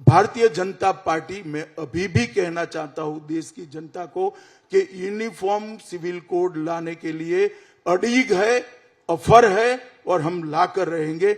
Bharatiya Janata party मैं अभी भी कहना चाहता हूं देश की जनता को कि यूनिफॉर्म सिविल कोड लाने के लिए अड़ीग है, ऑफर है और हम लाकर रहेंगे।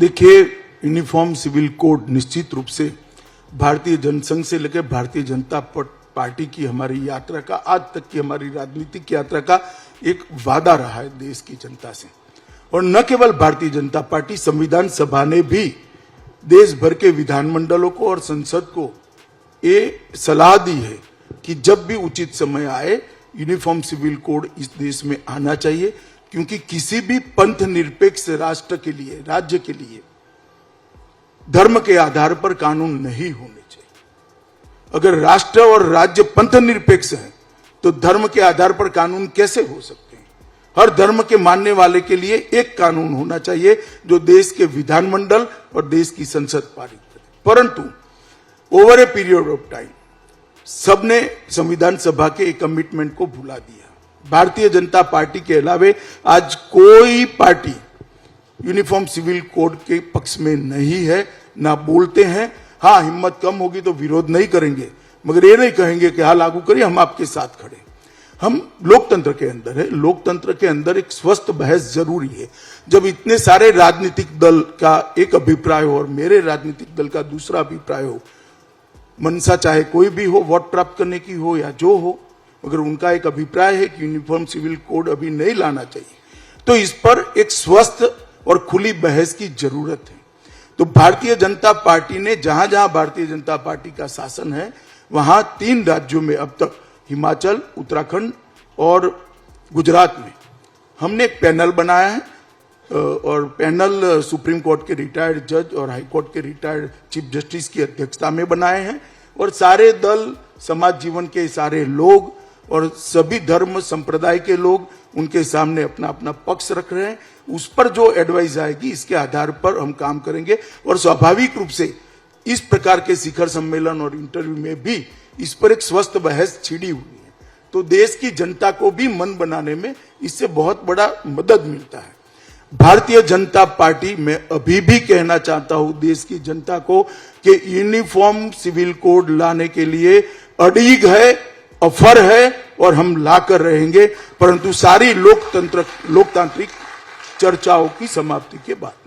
देखिए, यूनिफॉर्म सिविल कोड निश्चित रूप से भारतीय जनसंघ से लेकर भारतीय जनता पार्टी की हमारी यात्रा का, आज तक की हमारी राजनीतिक यात्रा का एक वादा रहा है देश की जनता से। और न केवल भारतीय जनता पार्टी, संविधान सभा ने भी देश भर के विधानमंडलों को और संसद को ये सलाह दी है कि जब भी उचित समय आए यूनिफॉर्म सिविल कोड इस देश में आना चाहिए, क्योंकि किसी भी पंथ निरपेक्ष राष्ट्र के लिए, राज्य के लिए धर्म के आधार पर कानून नहीं होने चाहिए। अगर राष्ट्र और राज्य पंथ निरपेक्ष है तो धर्म के आधार पर कानून कैसे हो सकते हैं? हर धर्म के मानने वाले के लिए एक कानून होना चाहिए जो देश के विधानमंडल और देश की संसद पारित करे। परंतु over a period of time सबने संविधान सभा के एक कमिटमेंट को भुला दिया। भारतीय जनता पार्टी के अलावे आज कोई पार्टी यूनिफॉर्म सिविल कोड के पक्ष में नहीं है, ना बोलते हैं। हाँ, हिम्मत कम होगी तो विरोध नहीं करेंगे, मगर ये नहीं कहेंगे कि हाँ लागू करिए, हम आपके साथ खड़े। हम लोकतंत्र के अंदर है, लोकतंत्र के अंदर एक स्वस्थ बहस जरूरी है। जब इतने सारे राजनीतिक दल का एक अभिप्राय हो और मेरे राजनीतिक दल का दूसरा अभिप्राय हो, मनसा चाहे कोई भी हो, वोट प्राप्त करने की हो या जो हो, अगर उनका एक अभिप्राय है कि यूनिफॉर्म सिविल कोड अभी नहीं लाना चाहिए, तो इस पर एक स्वस्थ और खुली बहस की जरूरत है। तो भारतीय जनता पार्टी ने जहां जहां भारतीय जनता पार्टी का शासन है वहां 3 राज्यों में अब तक, हिमाचल, उत्तराखंड और गुजरात में, हमने एक पैनल बनाया है और पैनल सुप्रीम कोर्ट के रिटायर्ड जज और हाई कोर्ट के रिटायर्ड चीफ जस्टिस की अध्यक्षता में बनाए हैं। और सारे दल, समाज जीवन के सारे लोग और सभी धर्म संप्रदाय के लोग उनके सामने अपना अपना पक्ष रख रहे हैं। उस पर जो एडवाइस आएगी इसके आधार पर हम काम करेंगे। और स्वाभाविक रूप से इस प्रकार के शिखर सम्मेलन और इंटरव्यू में भी इस पर एक स्वस्थ बहस छिड़ी हुई है, तो देश की जनता को भी मन बनाने में इससे बहुत बड़ा मदद मिलता है। भारतीय जनता पार्टी मैं अभी भी कहना चाहता हूं देश की जनता को कि यूनिफॉर्म सिविल कोड लाने के लिए अड़ीग है, ऑफर है और हम लाकर रहेंगे, परंतु सारी लोकतांत्रिक चर्चाओं की समाप्ति के बाद।